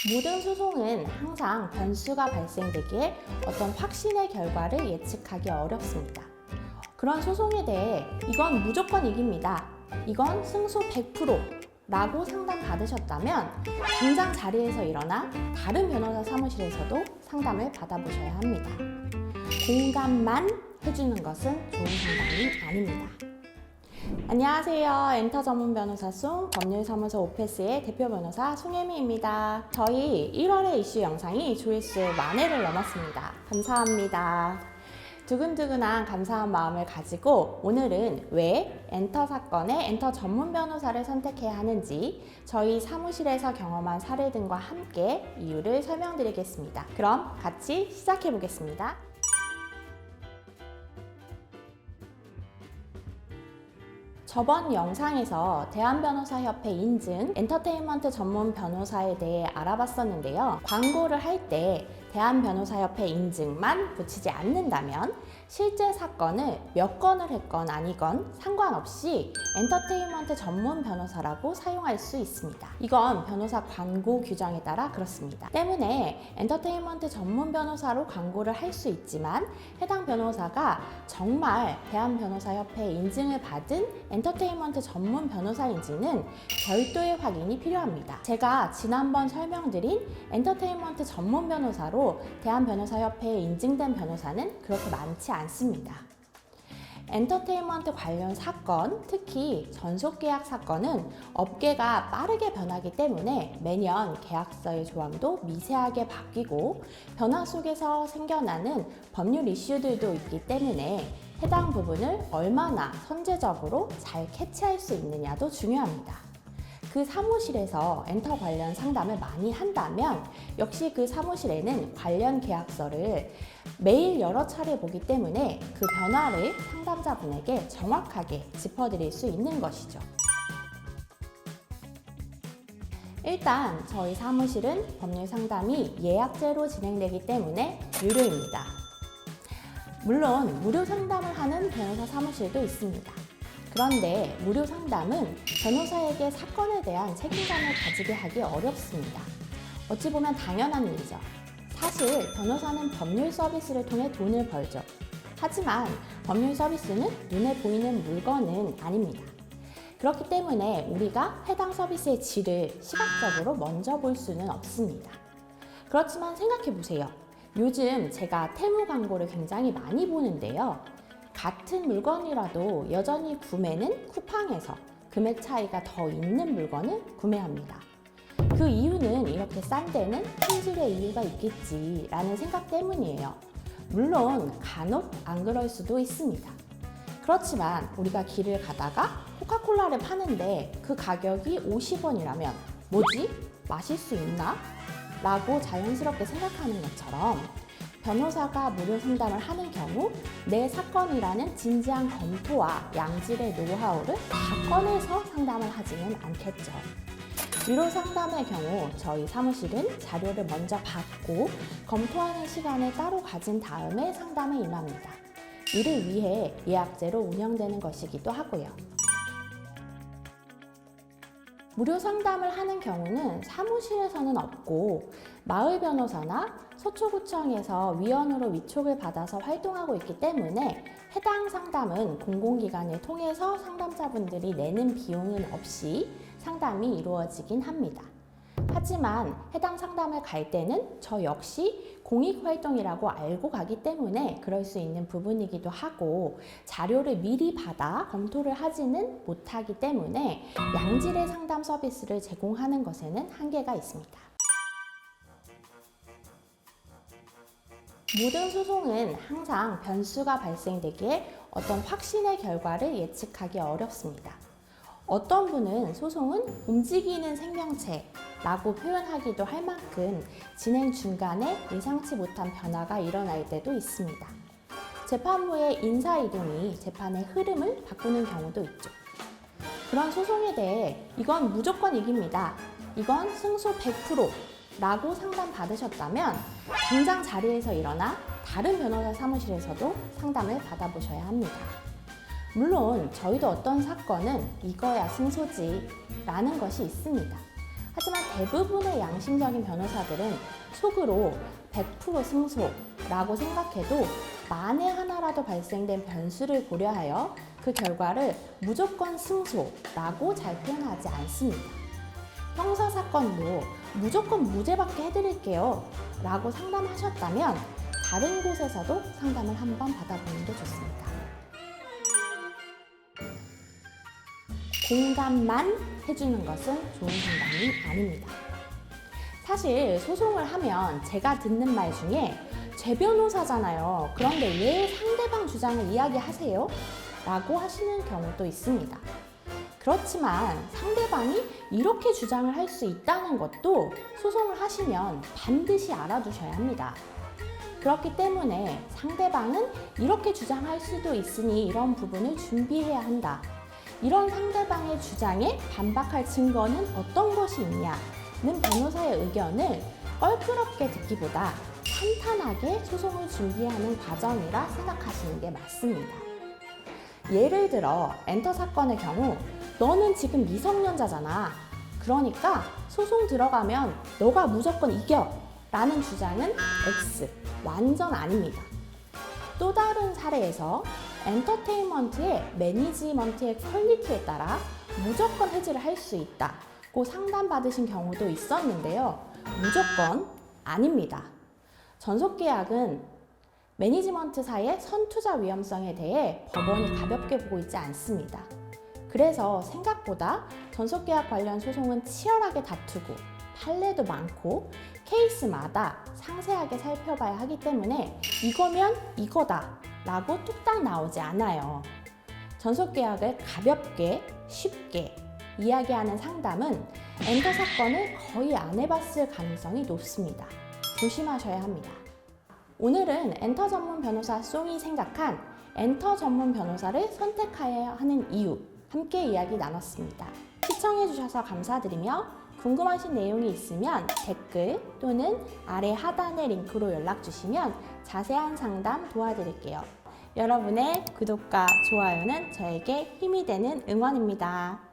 모든 소송은 항상 변수가 발생되기에 어떤 확신의 결과를 예측하기 어렵습니다. 그런 소송에 대해 이건 무조건 이깁니다. 이건 승소 100%라고 상담 받으셨다면 당장 자리에서 일어나 다른 변호사 사무실에서도 상담을 받아보셔야 합니다. 공감만 해주는 것은 좋은 상담이 아닙니다. 안녕하세요. 엔터 전문 변호사 송 법률사무소 오페스의 대표 변호사 송혜미입니다. 저희 1월의 이슈 영상이 조회수 10,000회를 넘었습니다. 감사합니다. 두근두근한 감사한 마음을 가지고 오늘은 왜 엔터 사건에 엔터 전문 변호사를 선택해야 하는지 저희 사무실에서 경험한 사례 등과 함께 이유를 설명드리겠습니다. 그럼 같이 시작해 보겠습니다. 저번 영상에서 대한변호사협회 인증 엔터테인먼트 전문 변호사에 대해 알아봤었는데요. 광고를 할 때 대한변호사협회 인증만 붙이지 않는다면 실제 사건을 몇 건을 했건 아니건 상관없이 엔터테인먼트 전문 변호사라고 사용할 수 있습니다. 이건 변호사 광고 규정에 따라 그렇습니다. 때문에 엔터테인먼트 전문 변호사로 광고를 할 수 있지만 해당 변호사가 정말 대한변호사협회 인증을 받은 엔터테인먼트 전문 변호사인지는 별도의 확인이 필요합니다. 제가 지난번 설명드린 엔터테인먼트 전문 변호사로 대한변호사협회에 인증된 변호사는 그렇게 많지 않습니다. 엔터테인먼트 관련 사건, 특히 전속계약 사건은 업계가 빠르게 변하기 때문에 매년 계약서의 조항도 미세하게 바뀌고 변화 속에서 생겨나는 법률 이슈들도 있기 때문에 해당 부분을 얼마나 선제적으로 잘 캐치할 수 있느냐도 중요합니다. 그 사무실에서 엔터 관련 상담을 많이 한다면 역시 그 사무실에는 관련 계약서를 매일 여러 차례 보기 때문에 그 변화를 상담자분에게 정확하게 짚어드릴 수 있는 것이죠. 일단 저희 사무실은 법률 상담이 예약제로 진행되기 때문에 유료입니다. 물론 무료 상담을 하는 변호사 사무실도 있습니다. 그런데 무료 상담은 변호사에게 사건에 대한 책임감을 가지게 하기 어렵습니다. 어찌 보면 당연한 일이죠. 사실 변호사는 법률 서비스를 통해 돈을 벌죠. 하지만 법률 서비스는 눈에 보이는 물건은 아닙니다. 그렇기 때문에 우리가 해당 서비스의 질을 시각적으로 먼저 볼 수는 없습니다. 그렇지만 생각해 보세요. 요즘 제가 테무 광고를 굉장히 많이 보는데요. 같은 물건이라도 여전히 구매는 쿠팡에서 금액 차이가 더 있는 물건을 구매합니다. 그 이유는 이렇게 싼 데는 품질의 이유가 있겠지라는 생각 때문이에요. 물론 간혹 안 그럴 수도 있습니다. 그렇지만 우리가 길을 가다가 코카콜라를 파는데 그 가격이 50원이라면 뭐지? 마실 수 있나? 라고 자연스럽게 생각하는 것처럼 변호사가 무료 상담을 하는 경우 내 사건이라는 진지한 검토와 양질의 노하우를 다 꺼내서 상담을 하지는 않겠죠. 유료 상담의 경우 저희 사무실은 자료를 먼저 받고 검토하는 시간을 따로 가진 다음에 상담에 임합니다. 이를 위해 예약제로 운영되는 것이기도 하고요. 무료 상담을 하는 경우는 사무실에서는 없고 마을 변호사나 서초구청에서 위원으로 위촉을 받아서 활동하고 있기 때문에 해당 상담은 공공기관을 통해서 상담자분들이 내는 비용은 없이 상담이 이루어지긴 합니다. 하지만 해당 상담을 갈 때는 저 역시 공익활동이라고 알고 가기 때문에 그럴 수 있는 부분이기도 하고 자료를 미리 받아 검토를 하지는 못하기 때문에 양질의 상담 서비스를 제공하는 것에는 한계가 있습니다. 모든 소송은 항상 변수가 발생되기에 어떤 확신의 결과를 예측하기 어렵습니다. 어떤 분은 소송은 움직이는 생명체라고 표현하기도 할 만큼 진행 중간에 예상치 못한 변화가 일어날 때도 있습니다. 재판부의 인사이동이 재판의 흐름을 바꾸는 경우도 있죠. 그런 소송에 대해 이건 무조건 이깁니다. 이건 승소 100%라고 상담 받으셨다면 당장 자리에서 일어나 다른 변호사 사무실에서도 상담을 받아보셔야 합니다. 물론 저희도 어떤 사건은 이거야 승소지 라는 것이 있습니다. 하지만 대부분의 양심적인 변호사들은 속으로 100% 승소라고 생각해도 만에 하나라도 발생된 변수를 고려하여 그 결과를 무조건 승소라고 잘 표현하지 않습니다. 형사사건도 무조건 무죄받게 해드릴게요 라고 상담하셨다면 다른 곳에서도 상담을 한번 받아보는 게 좋습니다. 공감만 해주는 것은 좋은 상담이 아닙니다. 사실 소송을 하면 제가 듣는 말 중에 제 변호사잖아요. 그런데 왜 상대방 주장을 이야기하세요? 라고 하시는 경우도 있습니다. 그렇지만 상대방이 이렇게 주장을 할 수 있다는 것도 소송을 하시면 반드시 알아두셔야 합니다. 그렇기 때문에 상대방은 이렇게 주장할 수도 있으니 이런 부분을 준비해야 한다. 이런 상대방의 주장에 반박할 증거는 어떤 것이 있냐는 변호사의 의견을 껄끄럽게 듣기보다 탄탄하게 소송을 준비하는 과정이라 생각하시는 게 맞습니다. 예를 들어 엔터 사건의 경우 너는 지금 미성년자잖아. 그러니까 소송 들어가면 너가 무조건 이겨 라는 주장은 X, 완전 아닙니다. 또 다른 사례에서 엔터테인먼트의 매니지먼트의 퀄리티에 따라 무조건 해지를 할 수 있다고 상담받으신 경우도 있었는데요. 무조건 아닙니다. 전속계약은 매니지먼트사의 선투자 위험성에 대해 법원이 가볍게 보고 있지 않습니다. 그래서 생각보다 전속계약 관련 소송은 치열하게 다투고 판례도 많고 케이스마다 상세하게 살펴봐야 하기 때문에 이거면 이거다 라고 뚝딱 나오지 않아요. 전속계약을 가볍게 쉽게 이야기하는 상담은 엔터 사건을 거의 안 해봤을 가능성이 높습니다. 조심하셔야 합니다. 오늘은 엔터 전문 변호사 송이 생각한 엔터 전문 변호사를 선택해야 하는 이유 함께 이야기 나눴습니다. 시청해주셔서 감사드리며 궁금하신 내용이 있으면 댓글 또는 아래 하단의 링크로 연락주시면 자세한 상담 도와드릴게요. 여러분의 구독과 좋아요는 저에게 힘이 되는 응원입니다.